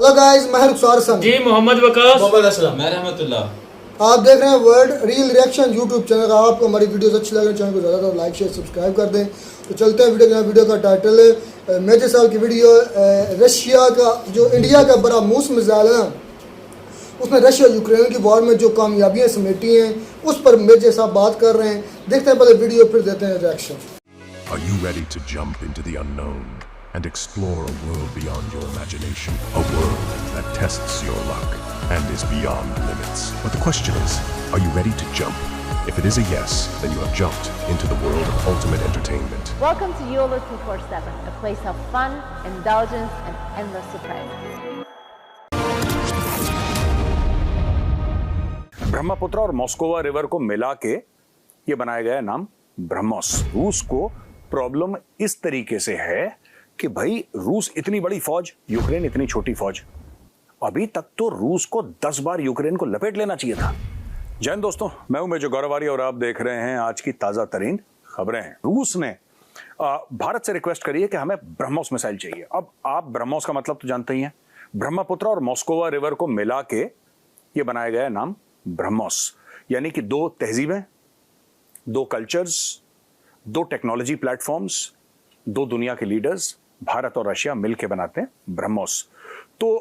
Hello guys, मैं रुखसार हसन जी, मोहम्मद वकास, मोहम्मद असलम, मैं रहमतुल्लाह। आप देख रहे हैं world real reaction YouTube channel. आपको हमारी वीडियोस अच्छी लगे चैनल को ज़्यादा लाइक शेयर सब्सक्राइब कर दें। तो चलते हैं वीडियो का टाइटल है मेजर साहब की वीडियो। रशिया का जो इंडिया का बड़ा मूस मिसाइल है, उसने रशिया यूक्रेन की वॉर में जो कामयाबियाँ समेटी हैं उस पर मेजर साहब बात कर रहे हैं। देखते हैं पहले वीडियो, फिर देते हैं reaction. Are you ready to jump into the unknown and explore a world beyond your imagination? A world that tests your luck and is beyond limits. But the question is, are you ready to jump? If it is a yes, then you have jumped into the world of ultimate entertainment. Welcome to YOLO 247, a place of fun, indulgence, and endless surprises. Brahmaputra और Moskva river को मिला के ये बनाया गया नाम ब्रह्मोस। रूस को प्रॉब्लम इस तरीके से है कि भाई रूस इतनी बड़ी फौज, यूक्रेन इतनी छोटी फौज। अभी तक तो रूस को 10 बार यूक्रेन को लपेट लेना चाहिए था। जय हिंद दोस्तों, मैं हूं मेजर गौरवारी और आप देख रहे हैं आज की ताजा तरीन खबरें। रूस ने भारत से रिक्वेस्ट करी है कि हमें ब्रह्मोस मिसाइल चाहिए। अब आप ब्रह्मोस का मतलब तो जानते ही हैं, ब्रह्मपुत्र और मॉस्कोवा रिवर को मिला के ये बनाया गया नाम ब्रह्मोस, यानी कि 2 तहजीबें, 2 कल्चर्स, 2 टेक्नोलॉजी प्लेटफॉर्म्स, 2 दुनिया के लीडर्स भारत और रशिया मिलकर बनाते हैं ब्रह्मोस। तो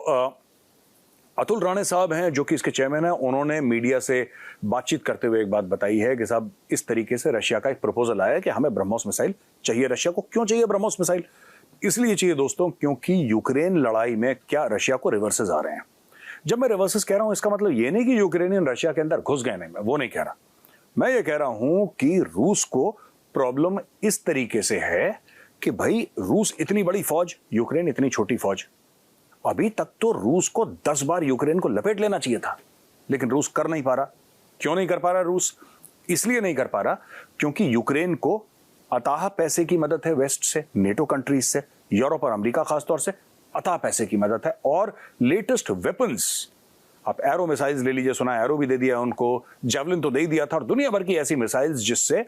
अतुल राणे साहब हैं जो कि इसके चेयरमैन हैं, उन्होंने मीडिया से बातचीत करते हुए एक बात बताई है कि साहब इस तरीके से रशिया का एक प्रपोजल आया है कि हमें ब्रह्मोस मिसाइल चाहिए। रशिया को क्यों चाहिए ब्रह्मोस मिसाइल? इसलिए चाहिए दोस्तों क्योंकि यूक्रेन लड़ाई में क्या रशिया को रिवर्सेस आ रहे हैं। जब मैं रिवर्सेस कह रहा हूं इसका मतलब ये नहीं कि यूक्रेनियन रशिया के अंदर घुस गए, नहीं, मैं वो नहीं कह रहा। मैं ये कह रहा हूं कि रूस को प्रॉब्लम इस तरीके से है कि भाई रूस इतनी बड़ी फौज, यूक्रेन इतनी छोटी फौज। अभी तक तो रूस को 10 बार यूक्रेन को लपेट लेना चाहिए था, लेकिन रूस कर नहीं पा रहा। क्यों नहीं कर पा रहा रूस? इसलिए नहीं कर पा रहा क्योंकि यूक्रेन को अताह पैसे की मदद है वेस्ट से, नेटो कंट्रीज से, यूरोप और अमेरिका खासतौर से अताह पैसे की मदद है। और लेटेस्ट वेपन्स, आप एरो मिसाइल्स ले लीजिए, सुना एरो भी दे दिया उनको, जेवलिन तो दे ही दिया था, और दुनिया भर की ऐसी मिसाइल्स जिससे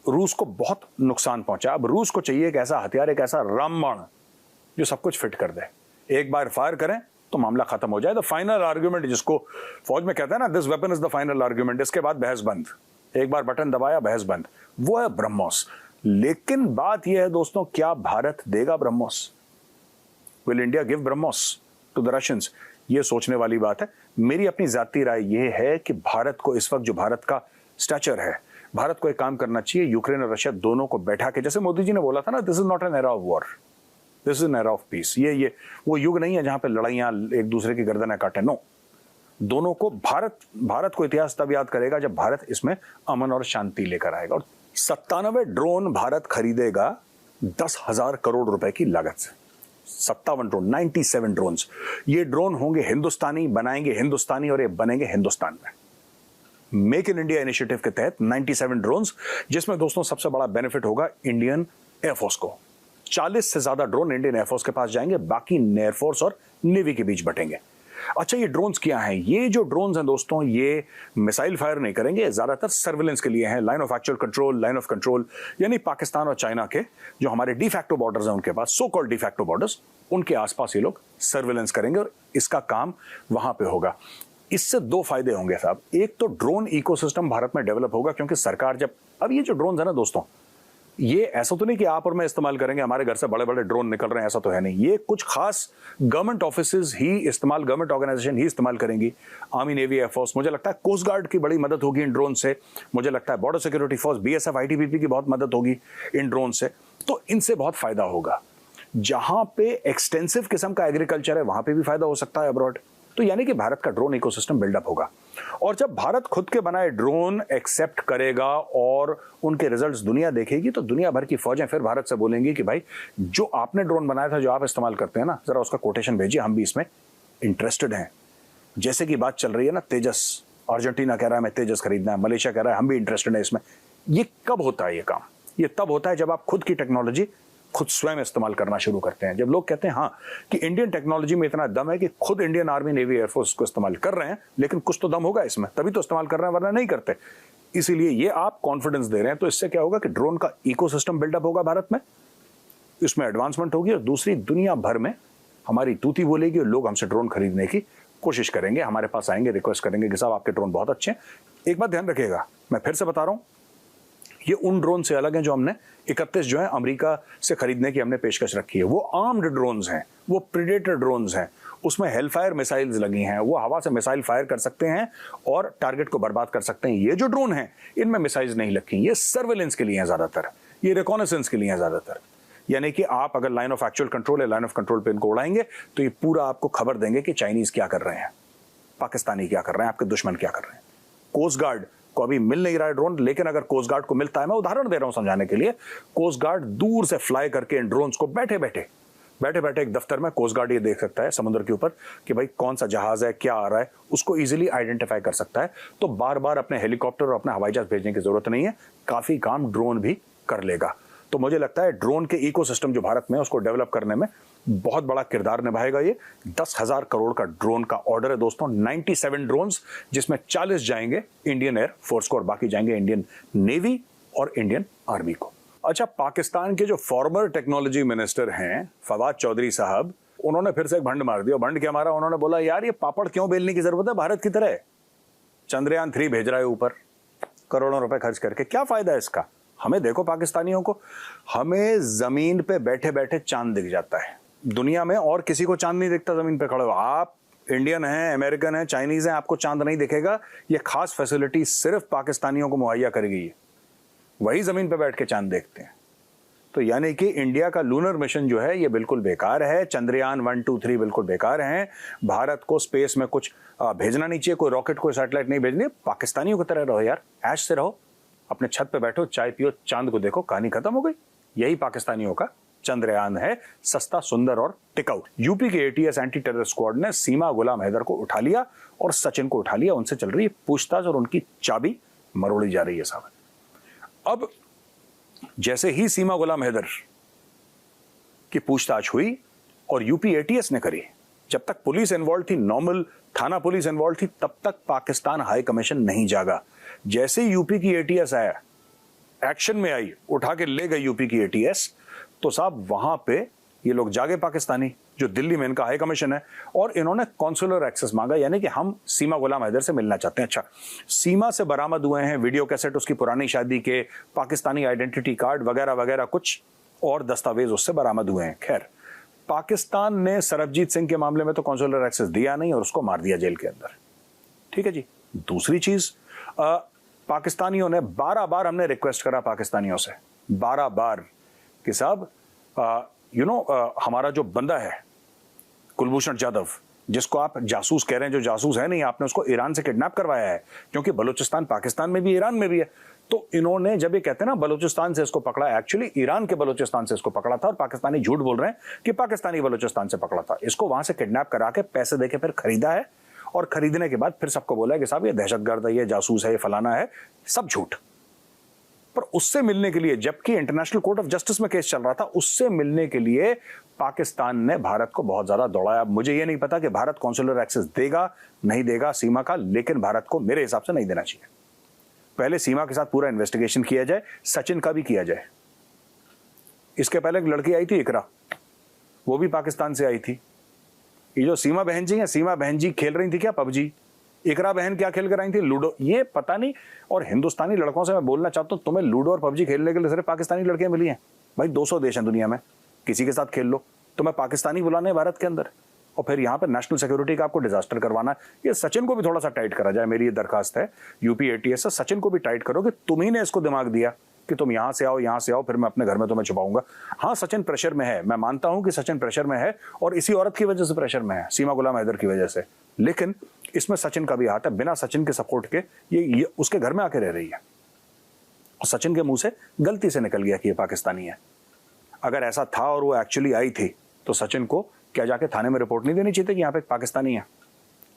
रूस को बहुत नुकसान पहुंचा। अब रूस को चाहिए एक ऐसा हथियार, एक ऐसा रामबाण जो सब कुछ फिट कर दे। एक बार फायर करें तो मामला खत्म हो जाए। द फाइनल आर्ग्यूमेंट, जिसको फौज में कहते हैं ना, this weapon is the final argument, इसके बाद बहस बंद। एक बार बटन दबाया, बहस बंद, वो है ब्रह्मोस। लेकिन बात यह है दोस्तों, क्या भारत देगा BrahMos? Will India give BrahMos to the Russians? ये सोचने वाली बात है। मेरी अपनी जाती राय यह है कि भारत को इस वक्त जो भारत का स्टैचर है, भारत को एक काम करना चाहिए, यूक्रेन और रशिया दोनों को बैठा के, जैसे मोदी जी ने बोला था ना, this is not an era of war, this is an era of peace. ये वो युग नहीं है जहां पे लड़ाइयां एक दूसरे की गर्दनें काटे। नो, दोनों को भारत को इतिहास तब याद करेगा जब भारत इसमें अमन और शांति लेकर आएगा। और 97 ड्रोन भारत खरीदेगा 10,000 करोड़ रुपए की लागत से। 57 ड्रोन, 97 ड्रोन। ये ड्रोन होंगे हिंदुस्तानी, बनाएंगे हिंदुस्तानी, और ये बनेंगे हिंदुस्तान में। मेक इन इंडिया इनिशिएटिव के तहत 97 ड्रोन्स, जिसमें दोस्तों सबसे बड़ा बेनिफिट होगा इंडियन एयरफोर्स को। 40 से ज्यादा ड्रोन इंडियन एयरफोर्स के पास जाएंगे, बाकी एयरफोर्स और नेवी के बीच बटेंगे। अच्छा, ये ड्रोन्स क्या हैं? ये जो ड्रोन्स हैं दोस्तों, ये मिसाइल फायर नहीं करेंगे, ज्यादातर सर्विलेंस के लिए हैं, line of actual control, line of control, यानी पाकिस्तान और चाइना के जो हमारे डिफैक्टो बॉर्डर्स हैं उनके पास, सो कॉल्ड डिफैक्टो बॉर्डर्स, उनके आसपास ये लोग सर्विलेंस करेंगे और इसका काम वहां पे होगा। इससे 2 फायदे होंगे साहब। एक तो ड्रोन इकोसिस्टम भारत में डेवलप होगा, क्योंकि सरकार जब, अब ये जो ड्रोन है ना दोस्तों, ये ऐसा तो नहीं कि आप और मैं इस्तेमाल करेंगे, हमारे घर से बड़े बड़े ड्रोन निकल रहे हैं, ऐसा तो है नहीं। ये कुछ खास गवर्नमेंट ऑफिसेज ही इस्तेमाल, गवर्नमेंट ऑर्गेनाइजेशन ही इस्तेमाल करेंगी। आर्मी, नेवी, एयरफोर्स, मुझे लगता है कोस्ट गार्ड की बड़ी मदद होगी इन ड्रोन से। मुझे लगता है border security force, BSF, ITBP की बहुत मदद होगी इन ड्रोन से। तो इनसे बहुत फायदा होगा। जहां पे एक्सटेंसिव किस्म का एग्रीकल्चर है वहां पे भी फायदा हो सकता है अब्रॉड। तो यानी कि भारत का ड्रोन इकोसिस्टम बिल्डअप होगा। और जब भारत खुद के बनाए ड्रोन एक्सेप्ट करेगा और उनके रिजल्ट्स दुनिया देखेगी, तो दुनिया भर की फौजें फिर भारत से बोलेंगी कि भाई जो आपने ड्रोन बनाया था, जो आप इस्तेमाल करते हैं ना, जरा उसका कोटेशन भेजिए, हम भी इसमें इंटरेस्टेड हैं। जैसे कि बात चल रही है ना, तेजस, अर्जेंटीना कह रहा है हमें तेजस खरीदना है, मलेशिया कह रहा है हम भी इंटरेस्टेड है इसमें। ये कब होता है ये काम? ये तब होता है जब आप खुद की टेक्नोलॉजी खुद स्वयं इस्तेमाल करना शुरू करते हैं। जब लोग कहते हैं हाँ कि इंडियन टेक्नोलॉजी में इतना दम है कि खुद इंडियन आर्मी, नेवी, एयरफोर्स को इस्तेमाल कर रहे हैं, लेकिन कुछ तो दम होगा इसमें, तभी तो इस्तेमाल कर रहे हैं, वरना नहीं करते। इसीलिए ये आप कॉन्फिडेंस दे रहे हैं। तो इससे क्या होगा कि ड्रोन का इकोसिस्टम बिल्डअप होगा भारत में, इसमें एडवांसमेंट होगी, और दूसरी दुनिया भर में हमारी तूती बोलेगी और लोग हमसे ड्रोन खरीदने की कोशिश करेंगे, हमारे पास आएंगे, रिक्वेस्ट करेंगे कि साहब आपके ड्रोन बहुत अच्छे हैं। एक बात ध्यान रखिएगा, मैं फिर से बता रहा हूं, ये उन ड्रोन से अलग हैं जो हमने 31 जो है अमेरिका से खरीदने की हमने पेशकश रखी है। वो आर्म्ड ड्रोन्स हैं, वो प्रेडेटर ड्रोन्स हैं, उसमें हेलफायर मिसाइल्स लगी हैं, वो हवा से मिसाइल फायर कर सकते हैं और टारगेट को बर्बाद कर सकते हैं। ये जो ड्रोन हैं इनमें मिसाइल्स नहीं लगी, ये सर्वेलेंस के लिए हैं ज्यादातर, ये रिकॉनेसेंस के लिए हैं ज्यादातर। यानी कि आप अगर लाइन ऑफ एक्चुअल कंट्रोल है, लाइन ऑफ कंट्रोल पे इनको उड़ाएंगे तो ये पूरा आपको खबर देंगे कि चाइनीज क्या कर रहे हैं, पाकिस्तानी क्या कर रहे हैं, आपके दुश्मन क्या कर रहे हैं। कोस्ट गार्ड को अभी मिल नहीं रहा है ड्रोन, लेकिन अगर कोस्ट गार्ड को मिलता है, मैं उदाहरण दे रहा हूं समझाने के लिए, कोस्ट गार्ड दूर से फ्लाई करके इन ड्रोन्स को बैठे बैठे एक दफ्तर में कोस्ट गार्ड ये देख सकता है समुद्र के ऊपर कि भाई कौन सा जहाज है, क्या आ रहा है, उसको इजीली आइडेंटिफाई कर सकता है। तो बार बार अपने हेलीकॉप्टर और अपना हवाई जहाज भेजने की जरूरत नहीं है, काफी काम ड्रोन भी कर लेगा। तो मुझे लगता है ड्रोन के इकोसिस्टम जो भारत में है उसको डेवलप करने में बहुत बड़ा किरदार निभाएगा। ये 10,000 करोड़ का ड्रोन का ऑर्डर है दोस्तों, 97 ड्रोन्स, जिसमें 40 जाएंगे इंडियन एयर फोर्स को और बाकी जाएंगे इंडियन नेवी और इंडियन आर्मी को। अच्छा, पाकिस्तान के जो फॉर्मर टेक्नोलॉजी मिनिस्टर हैं फवाद चौधरी साहब, उन्होंने फिर से एक भंड मार दिया। भंड क्या मारा, उन्होंने बोला यार ये पापड़ क्यों बेलने की जरूरत है भारत की तरह, चंद्रयान 3 भेज रहा है ऊपर करोड़ों रुपए खर्च करके, क्या फायदा है इसका। हमें देखो पाकिस्तानियों को, हमें जमीन पे बैठे बैठे चांद दिख जाता है, दुनिया में और किसी को चांद नहीं दिखता जमीन पे खड़े हो। आप इंडियन हैं, अमेरिकन हैं, चाइनीज हैं, आपको चांद नहीं दिखेगा। ये खास फैसिलिटी सिर्फ पाकिस्तानियों को मुहैया करेगी, वही जमीन पे बैठ के चांद देखते हैं। तो यानी कि इंडिया का लूनर मिशन जो है ये बिल्कुल बेकार है, चंद्रयान 1, 2, 3 बिल्कुल बेकार हैं। भारत को स्पेस में कुछ भेजना नहीं चाहिए, कोई रॉकेट, कोई सैटेलाइट नहीं भेजनी। पाकिस्तानियों की तरह रहो यार, ऐश से रहो, अपने छत पे बैठो, चाय पियो, चांद को देखो, कहानी खत्म हो गई। यही पाकिस्तानियों का चंद्रयान है, सस्ता, सुंदर और टिकाऊ। यूपी के एटीएस एंटी टेरर स्क्वाड ने सीमा गुलाम हैदर को उठा लिया और सचिन को उठा लिया। उनसे चल रही है पूछताछ और उनकी चाबी मरोड़ी जा रही है साहब। अब जैसे ही सीमा गुलाम हैदर की पूछताछ हुई और यूपी एटीएस ने करी, जब तक पुलिस इन्वॉल्व थी, नॉर्मल थाना पुलिस इन्वॉल्व थी, तब तक पाकिस्तान हाई कमीशन नहीं जागा। जैसे यूपी की एटीएस आया, एक्शन में आई, उठा के ले गई यूपी की एटीएस, तो साहब वहां पे ये लोग जागे पाकिस्तानी, जो दिल्ली में इनका हाई कमीशन है, और इन्होंने कॉन्सुलर एक्सेस मांगा, यानी कि हम सीमा गुलाम हैदर से मिलना चाहते हैं। अच्छा, सीमा से बरामद हुए हैं वीडियो कैसेट उसकी पुरानी शादी के, पाकिस्तानी आइडेंटिटी कार्ड वगैरह वगैरह, कुछ और दस्तावेज उससे बरामद हुए हैं। खैर, पाकिस्तान ने सरबजीत सिंह के मामले में तो कॉन्सुलर एक्सेस दिया नहीं और उसको मार दिया जेल के अंदर। ठीक है जी। दूसरी चीज, पाकिस्तानियों ने 12 बार हमने रिक्वेस्ट करा पाकिस्तानियों से, 12 बार कि साहब हमारा जो बंदा है कुलभूषण जाधव, जिसको आप जासूस कह रहे हैं, जो जासूस है नहीं, आपने उसको ईरान से किडनैप करवाया है, क्योंकि बलूचिस्तान पाकिस्तान में भी, ईरान में भी है। तो इन्होंने जब ये कहते हैं ना बलूचिस्तान से इसको पकड़ा, एक्चुअली ईरान के बलूचिस्तान से इसको पकड़ा था और पाकिस्तानी झूठ बोल रहे हैं कि पाकिस्तानी बलूचिस्तान से पकड़ा था। इसको वहां से किडनैप करा के पैसे देके फिर खरीदा है और खरीदने के बाद फिर सबको बोला है कि साहब ये दहशतगर्द है, ये जासूस है, ये फलाना है, सब झूठ। पर उससे मिलने के लिए, जबकि इंटरनेशनल कोर्ट ऑफ जस्टिस में केस चल रहा था, उससे मिलने के लिए पाकिस्तान ने भारत को बहुत ज्यादा दौड़ाया। मुझे ये नहीं पता कि भारत कॉन्सुलर एक्सेस देगा नहीं देगा सीमा का, लेकिन भारत को मेरे हिसाब से नहीं देना चाहिए। पहले सीमा के साथ पूरा इन्वेस्टिगेशन किया जाए, सचिन का भी किया जाए। इसके पहले एक लड़की आई थी इकरा, वो भी पाकिस्तान से आई थी। ये जो सीमा बहन जी है, सीमा बहन जी खेल रही थी क्या पबजी, इकरा बहन क्या खेल कर आई थी, लूडो, ये पता नहीं। और हिंदुस्तानी लड़कों से मैं बोलना चाहता हूं, तुम्हें लूडो और पबजी खेलने के लिए सिर्फ पाकिस्तानी लड़कियां मिली हैं? भाई 200 देश हैं दुनिया में, किसी के साथ खेल लो। तुम्हें पाकिस्तानी बुलाने हैं भारत के अंदर, और फिर यहाँ पर नेशनल सिक्योरिटी का आपको डिजास्टर करवाना है। ये सचिन को भी थोड़ा सा टाइट करा जाए, मेरी ये दरखास्त है यूपी एटीएस से, सचिन को भी टाइट करो कि तुम ही ने इसको दिमाग दिया कि तुम यहां से आओ, फिर मैं अपने घर में तुम्हें छुपाऊंगा। हाँ, सचिन प्रेशर में है, मैं मानता हूं कि सचिन प्रेशर में है और इसी औरत की वजह से प्रेशर में है, सीमा गुलाम हैदर की वजह से, लेकिन इसमें सचिन का भी हाथ है। बिना सचिन के सपोर्ट के ये उसके घर में आके रह रही है और सचिन के मुंह से गलती से निकल गया कि ये पाकिस्तानी है। अगर ऐसा था और वो एक्चुअली आई थी तो सचिन को क्या जाके थाने में रिपोर्ट नहीं देनी चाहिए कि यहाँ पे एक पाकिस्तानी है?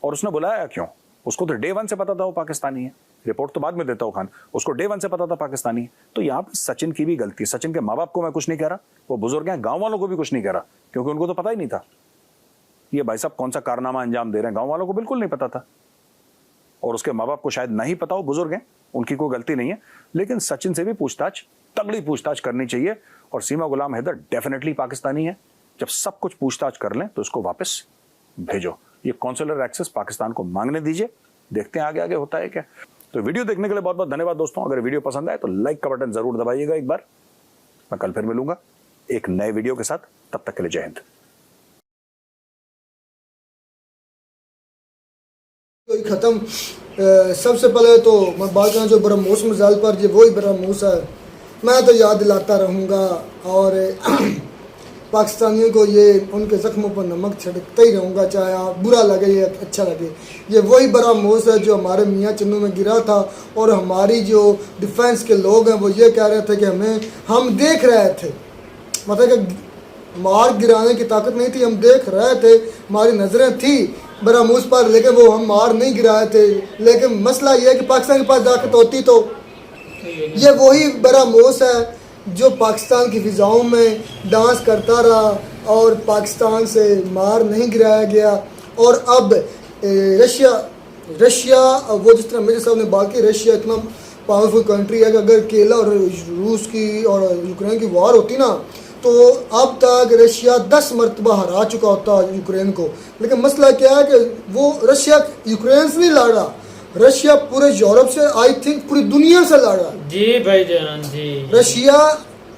और उसने बुलाया क्यों? उसको तो डे 1 से पता था वो पाकिस्तानी है, रिपोर्ट तो बाद में देता हूं खान, उसको डे 1 से पता था पाकिस्तानी है। तो यहाँ पे सचिन की भी गलती। सचिन के माँ बाप को मैं कुछ नहीं कह रहा, वो बुजुर्ग हैं, गांव वालों को भी कुछ नहीं कह रहा, क्योंकि उनको तो पता ही नहीं था ये भाई साहब कौन सा कारनामा अंजाम दे रहे हैं, गांव वालों को बिल्कुल नहीं पता था। और उसके माँ बाप को शायद नहीं पता हो, बुजुर्ग हैं, उनकी कोई गलती नहीं है। लेकिन सचिन से भी पूछताछ, तगड़ी पूछताछ करनी चाहिए। और सीमा गुलाम हैदर डेफिनेटली पाकिस्तानी है, जब सब कुछ पूछताछ कर लें तो इसको वापस भेजो। ये कॉन्सुलर एक्सेस पाकिस्तान को मांगने दीजिए, देखते हैं आगे आगे होता है क्या। तो वीडियो देखने के लिए बहुत बहुत धन्यवाद दोस्तों। अगर वीडियो पसंद आए तो लाइक का बटन जरूर दबाइएगा एक बार। मैं कल फिर मिलूंगा एक नए वीडियो के साथ, तब तक के लिए जय हिंद। खत्म। सबसे पहले तो मैं बात करना जो ब्रह्मोस मिसाइल पर जो वही ब्रह्मोस है, मैं तो याद दिलाता रहूँगा और पाकिस्तानियों को ये उनके ज़ख्मों पर नमक छिड़कता ही रहूँगा, चाहे आप बुरा लगे या अच्छा लगे। ये वही ब्रह्मोस है जो हमारे मियाँ चन्नू में गिरा था और हमारी जो डिफेंस के लोग हैं वो ये कह रहे थे कि हम देख रहे थे, मतलब कि मार गिराने की ताकत नहीं थी, हम देख रहे थे, हमारी नज़रें थी ब्रह्मोस पर, लेकिन वो हम मार नहीं गिराए थे। लेकिन मसला ये है कि पाकिस्तान के पास ताकत होती तो ये वही ब्रह्मोस है जो पाकिस्तान की फ़िज़ाओं में डांस करता रहा और पाकिस्तान से मार नहीं गिराया गया। और अब रशिया वो जिस तरह मेरे साहब ने बात की, रशिया इतना पावरफुल कंट्री है कि अगर अकेला और रूस की और यूक्रेन की वार होती ना तो अब तक रशिया 10 मरतबा हरा चुका होता यूक्रेन को। लेकिन मसला क्या है कि वो रशिया यूक्रेन से नहीं लड़ रहा, रशिया पूरे यूरोप से, आई थिंक पूरी दुनिया से लड़ रहा। जी भाईजान जी। रशिया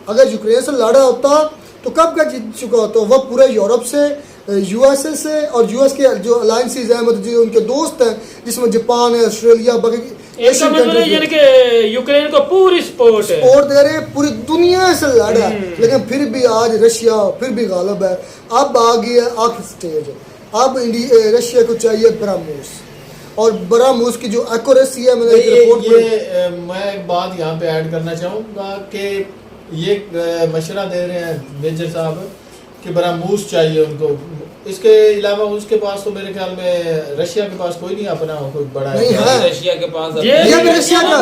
अगर यूक्रेन से लड़ा होता तो कब का जीत चुका होता। वह पूरे यूरोप से, यूएसए से और यूएस के जो अलायंसेज हैं, मतलब जो उनके दोस्त हैं जिसमें जापान है, ऑस्ट्रेलिया, बाकी इसका मतलब यानी कि यूक्रेन को पूरी सपोर्ट दे रहे, पूरी दुनिया से लड़ा है। लेकिन फिर भी आज रशिया फिर भी गालिब है। अब आ गई है आखिरी स्टेज, अब रशिया को चाहिए ब्रह्मोस, और ब्रह्मोस की जो एक्यूरेसी है, मैंने एक रिपोर्ट मैं एक बात यहाँ पे ऐड करना चाहूँगा कि ये मशवरा दे रहे हैं मेजर साहब कि ब्रह्मोस चाहिए उनको। इसके अलावा उसके पास तो मेरे ख्याल में रशिया के पास कोई नहीं अपना कोई बड़ा नहीं है। रशिया के पास ये भी रशिया का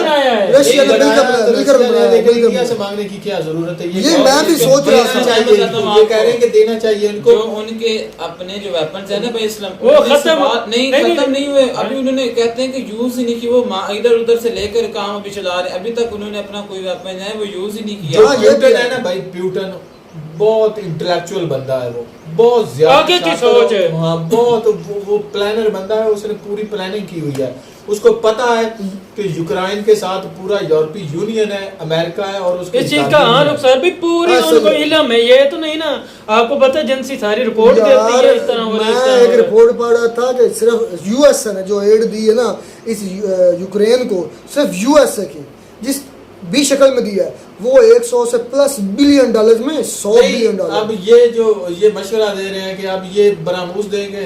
रशिया ने मिलकर बनाया, लेकिन इंडिया से मांगने की क्या जरूरत है। ये मैं भी सोच रहा था, चाहिए ये कह रहे हैं कि देना चाहिए उनको। जो उनके अपने जो वेपन्स है ना भाई इस्लाम, वो खत्म नहीं हुए अभी। उन्होंने कहते हैं कि यूज ही नहीं की, वो इधर उधर से लेकर काम अभी चला रहे, अभी तक उन्होंने अपना कोई वेपन है वो यूज ही नहीं किया। प्यूटन है ना भाई, प्यूटन बहुत इंटेलेक्चुअल बंदा है, वो बहुत ज्यादा आगे की सोच है। हाँ बहुत वो प्लानर बंदा है, उसने पूरी प्लानिंग की हुई है। उसको पता है कि यूक्रेन के साथ पूरा यूरोपीय यूनियन है, अमेरिका है, और उसके इस चीज का नुकसान भी पूरी उनको इल्म है। ये तो नहीं ना आपको पता, एजेंसी सारी रिपोर्ट देती है इस तरह। मैं एक रिपोर्ट पढ़ रहा था कि सिर्फ यूएस ने जो एड दी है ना इस यूक्रेन को, सिर्फ यूएस की जिस भी शक्ल में दिया है वो 100 से प्लस बिलियन डॉलर में 100 बिलियन डॉलर। अब ये मशवरा दे रहे हैं कि अब ये ब्रह्मोस देंगे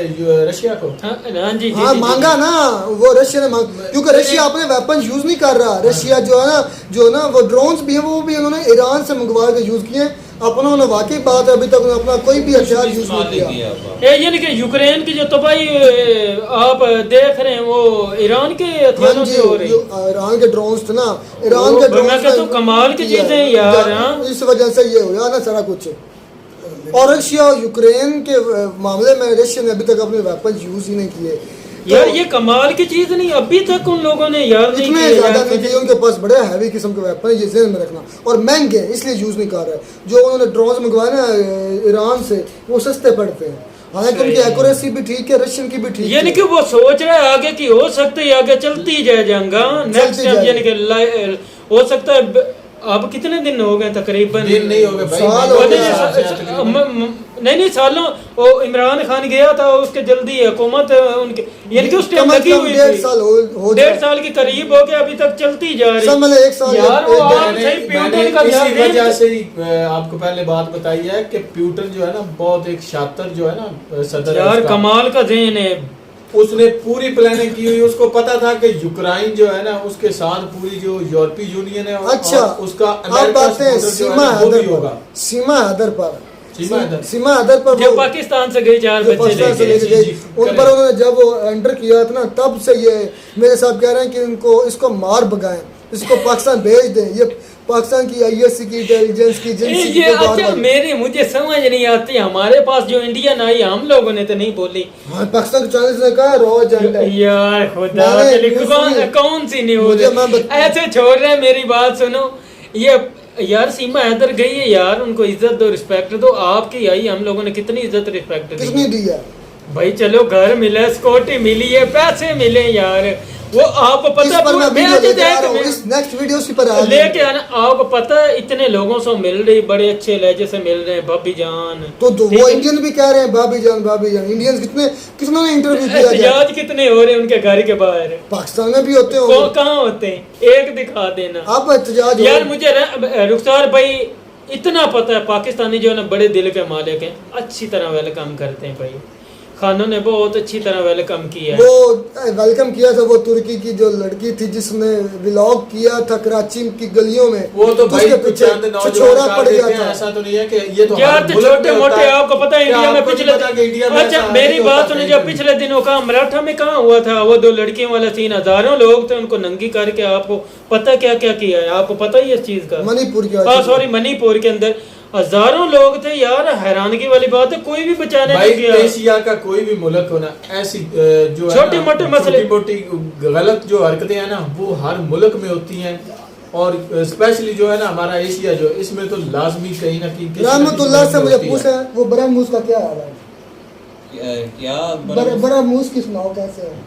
रशिया को। हाँ जी, हाँ मांगा ना वो रशिया ने मांग, क्योंकि रशिया अपने वेपन यूज नहीं कर रहा। रशिया जो है ना वो ड्रोन्स भी है वो भी उन्होंने ईरान से मंगवा के यूज किए। अपना वाकई बात है, अभी तक अपना कोई भी हथियार यूज नहीं किया। यानी कि यूक्रेन की जो तबाही आप देख रहे हैं वो ईरान के हथियारों से हो रही है। ईरान के ड्रोन्स थे ना, ईरान के ड्रोन्स तो कमाल की चीजें यार। इस वजह से ये हुआ ना सारा कुछ। और रशिया यूक्रेन के मामले में रशिया ने अभी तक अपने वेपन यूज ही नहीं किए। यार ये कमाल की चीज नहीं, अभी तक उन लोगों ने यार नहीं इतने ज्यादा नहीं किए। उनके पास बड़े हैवी किस्म के वेपन है, ये ज़हन में रखना, और महंगे हैं इसलिए यूज नहीं कर रहे। जो उन्होंने ड्रोन्स मंगवाए ना ईरान से वो सस्ते पड़ते हैं, हालांकि उनकी एक्यूरेसी भी ठीक है, रशियन की भी ठीक है। यानी कि वो सोच रहा है आगे की हो सकती है, आगे चलती जाए जंगा नेक्स्ट टाइम, यानी कि हो सकता है। अब कितने दिन हो गए तकरीबन? दिन नहीं हो गए भाई, साल हो गए। नहीं सालों। वो इमरान खान गया था, उसके जल्दी हुकूमत उनके यानी कि उस टाइम लगी हुई थी। 1.5 साल के करीब हो गया, अभी तक चलती जा रही है। 1 साल यार वो आप सही प्यूटन का इसी वजह से आपको पहले बात बताई है कि प्यूटन जो है ना बहुत एक शातिर जो है ना सदर यार, कमाल का ज़हन है। उसने पूरी प्लानिंग की हुई। उसको पता था कि यूक्रेन जो है ना उसके साथ पूरी जो यूरोपीय यूनियन है, अच्छा उसका अब बात है सीमा हदर पर, सीमा हदर पर जो पाकिस्तान से गई 4 बच्चे लेके उन पर उन्होंने जब वो एंटर किया था ना, तब से ये मेरे साहब कह रहे हैं कि इसको मार भगाएं, इसको पाकिस्तान भेज दें। ये पाकिस्तान की आईएससी की इंटेलिजेंस की एजेंसी ये अच्छा मुझे समझ नहीं आती। हमारे पास जो इंडियन आई हम लोगों ने तो नहीं बोली। हाँ, पाकिस्तान के चैनल ने कहा रॉ एजेंट है यार, खुदा कौन सी न्यूज़ ऐसे छोड़ रहे हैं। मेरी बात सुनो, ये यार सीमा हैदर गई है यार, उनको इज्जत दो, रिस्पेक्ट दो। आपकी आई, हम लोगों ने कितनी इज्जत रिस्पेक्ट दी कितनी दी है भाई। चलो घर मिले, सिक्योरिटी मिली है, पैसे मिले यार, वो आपको इस पता पर मैं मैं वीडियो आज लेके आ रहा हूँ, देख इस नेक्स्ट वीडियो उसी पर आ लेके आना। आपको पता है इतने लोगों से मिल रही, बड़े अच्छे लहजे से मिल रहे हैं, भाभी जान। तो वो इंडियन भी कह रहे हैं भाभी जान भाभी जान। इंडियंस कितने ने इंटरव्यू किया जाए? एहतियाज कितने हो रहे हैं उनके घर के बाहर? पाकिस्तान में भी होते हो, कहाँ होते हैं? एक दिखा देना आप एहतजाज यार। मुझे रुखसार भाई इतना पता है, पाकिस्तानी जो है ना बड़े दिल के मालिक हैं, अच्छी तरह वेलकम करते हैं भाई। खानों ने बहुत अच्छी तरह वेलकम किया। वो वेलकम किया था वो तुर्की की जो लड़की थी जिसने व्लॉग किया था कराची की गलियों में, वो तो भाई उसके पीछे छोरा पड़ गया था। ऐसा तो नहीं है कि ये तो यार तो छोटे मोटे आपको पता है इंडिया में पिछले अच्छा अच्छा मेरी बात सुनिए, जब पिछले दिनों का मराठा में कहाँ हुआ था वो 2 लड़कियों वाला सीन, हजारों लोग थे, उनको नंगी करके आपको पता क्या क्या किया है? आपको पता ही इस चीज का? मणिपुर के सॉरी मणिपुर के अंदर हजारों लोग थे यार। हैरानगी वाली बात है, कोई भी बचाने नहीं गया। एशिया का कोई भी मुल्क होना ऐसी जो छोटे मोटे मसले, छोटी गलत जो हरकतें हैं ना वो हर मुल्क में होती हैं, और स्पेशली जो है ना हमारा एशिया जो इसमें तो लाजमी कहीं ना कहीं। रहमतुल्लाह से मुझे पूछा वो बड़ा मूस का क्या हाल है? क्या बड़ा मूस की सुनाओ कैसे है?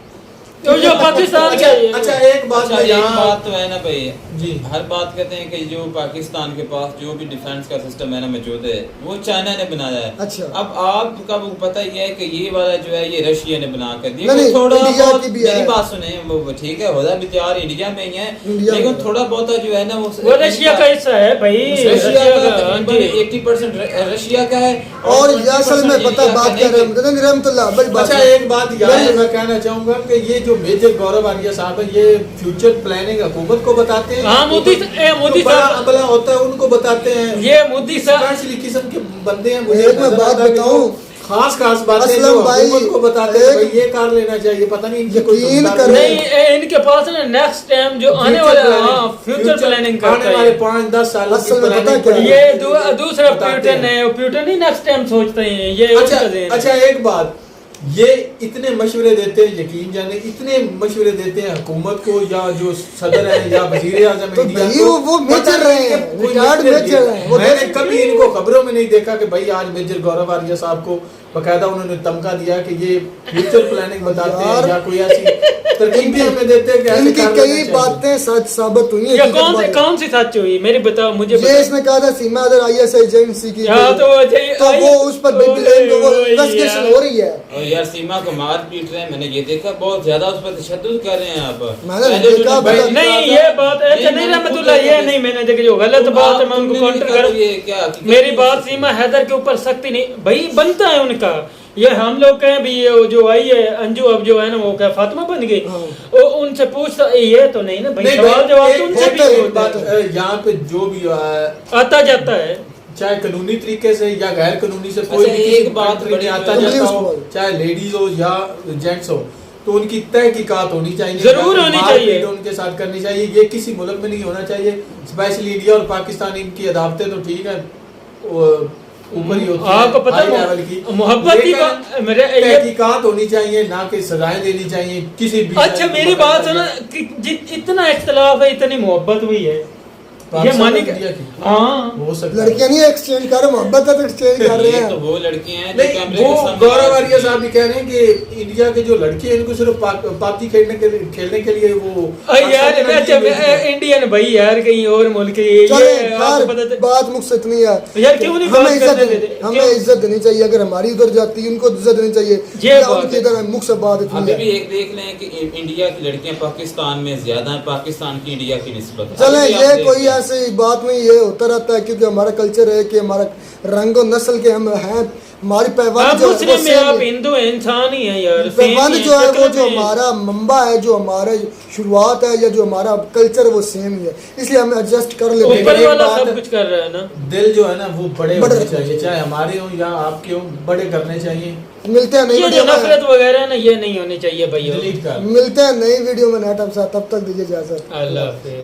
तो जो पाकिस्तान के अच्छा एक बात तो है ना भाई जी, हर बात कहते हैं कि जो पाकिस्तान के पास जो भी डिफेंस का सिस्टम है ना मौजूद है वो चाइना ने बनाया है। अच्छा। अब आपका वो पता ही है कि ये वाला जो है ये रशिया ने बना कर दिया। नहीं, थोड़ा इंडिया बहुत की भी मेरी है। बात सुने, वो ठीक है होता भी तैयार इंडिया में ही है, इंडिया लेकिन में। थोड़ा बहुत जो है ना वो रशिया का हिस्सा है भाई। रशिया का 80% रशिया का है। और ये असल में पता बात कर रहे हैं रहमतुल्लाह बड़ी बात। अच्छा एक बात यार मैं कहना चाहूंगा कि ये जो मेजर गौरव आलिया साहब है ये फ्यूचर प्लानिंग हुकूमत को बताते हैं। हाँ मोदी साहब अमला होता है उनको बताते हैं। ये मोदी साहब स्पेशली किस्म के बंदे हैं। एक मैं बात बताऊं, खास बातें जो असलम भाई हुकूमत को बताते हैं भाई ये कर लेना चाहिए, पता नहीं इनकी कोई यकीन सुनता करें। नहीं इनके पास ना नेक्स्ट टाइम जो आने वाला फ्यूचर प्लानिंग करता आने वाले है 5-10 सालों की असल में पता प्लानिंग क्या है? ये दूसरा बताते प्यूटन हैं। है, प्यूटन ही नेक्स्ट टाइम सोचते हैं ये अच्छा उनका ज़हन है। अच्छा एक बात, ये इतने मशवरे देते हैं, यकीन जाने इतने मशवरे देते हैं हुकूमत को या जो सदर है या वजीर आजम तो इंडिया भाई को, वो पता मेजर नहीं रहे कि हैं, कोई रिटायर्ड मेजर मेजर रहे हैं। वो मैंने देश- कभी इनको खबरों में नहीं देखा कि भाई आज मेजर गौरव आलिया साहब को बकायदा उन्होंने तमका दिया कि ये फ्यूचर प्लानिंग बताते हैं यार, या कोई ऐसी तरकीब भी हमें देते हैं कि ऐसे इनकी कर लेना कई चाहिए। बातें सच साबित हुई हैं। ये हकीकत बात है। कौन सी सच हुई मेरी बताओ मुझे ये बताओ। इसने कहा था सीमा अदर ISI एजेंसी की हाँ, तो वो उस पर इन्वेस्टिगेशन हो रही है। और यार सीमा को मार पीट रहे हैं, मैंने ये देखा बहुत ज्यादा उस पर तशद्दुद कर रहे हैं आप। मैंने पहले देखा, उन्होंने बता- नहीं ये बात अच्छा नहीं रहमतुल्लाह ये नहीं मैंने देखी जो गलत बात है मैं उनको काउंटर कर। मेरी बात सीमा हैदर के ऊपर सख्ती नहीं भाई बनता है उनका। ये हम लोग कहें भी ये जो आई है अंजू अब जो है ना वो क्या फातिमा बन गई, वो उनसे पूछता ये तो नहीं ना भाई, नहीं सवाल जवाब भाई, तो उनसे एक भी होता बात है। यहाँ पे जो भी आता जाता है चाहे कानूनी तरीके से या गैर कानूनी से कोई अच्छा, भी एक किसी बात कंट्री में बड़ी आता बड़ी जाता हो, मुश्किल। चाहे लेडीज हो या जेंट्स हो, तो उनकी तहकीकात होनी चाहिए, जरूर होनी मारपीट चाहिए। उनके साथ करनी चाहिए। ये किसी मुल्क में नहीं होना चाहिए, स्पेशली इंडिया और पाकिस्तान इनकी अदावतें तो ठीक है ऊपर ही होती आपको है, पता हाई है, लेवल की मोहब्बत की लेकिन बात- मेरे ये- तहकीकात होनी चाहिए, ना कि सजाएं देनी चाहिए किसी भी। अच्छा मेरी बात सुनो कि इतना इख्तलाफ है इतनी मोहब्बत हुई है ये मानी हाँ हो सकता है। लड़कियां नहीं एक्सचेंज कर रहे, मोहब्बत है तो एक्सचेंज कर रहे ये हैं। तो वो लड़कियां हैं जो नहीं कैमरे वो के सामने गौरव आलिया साहब भी कह रहे हैं कि इंडिया के जो लड़के हैं इनको सिर्फ पाती खेलने के लिए वो यार अच्छा इंडियन भाई यार कहीं और मुल्क ये चले आपको पता यार बात मुझसे इतनी है यार क्यों नहीं हमें बात इज्जत करने देते? हमें क्यों? इज्जत देनी चाहिए। अगर हमारी उधर जाती है उनको इज्जत देनी चाहिए। ये या बात उनकी है। इधर मुख से बात इतनी अभी भी है। एक देख लें कि इंडिया की लड़कियां पाकिस्तान में ज्यादा है, पाकिस्तान की इंडिया की निस्बत। चले अभी भी आप ये देख कोई लें। ऐसी बात नहीं, ये होता रहता है क्योंकि हमारा कल्चर है कि हमारा रंग और नस्ल के हम हैं। हमारी पैवान आप जो है वो मुस्लिम में सेम आप है। हिंदू हैं इंसान ही हैं यार पैवान सेम ही जो है वो शक्ल जो में। हमारा मंबा है जो हमारा शुरुआत है या जो हमारा कल्चर है वो सेम ही है, इसलिए हमें एडजस्ट कर लेते ऊपर हैं। वाला बात- सब कुछ कर रहा है ना। दिल जो है ना वो बड़े बड़े होने रखने चाहिए, चाहे हमारे हो या आपके हो, बड़े करने चाहिए। मिलते हैं नई ये जो वीडियो में, नफरत वगैरह है ना ये नहीं होनी चाहिए भाई। डिलीट कर मिलते हैं नई वीडियो में नए टाइम साथ, तब तक दीजिए इजाजत। अल्लाह हाफिज़।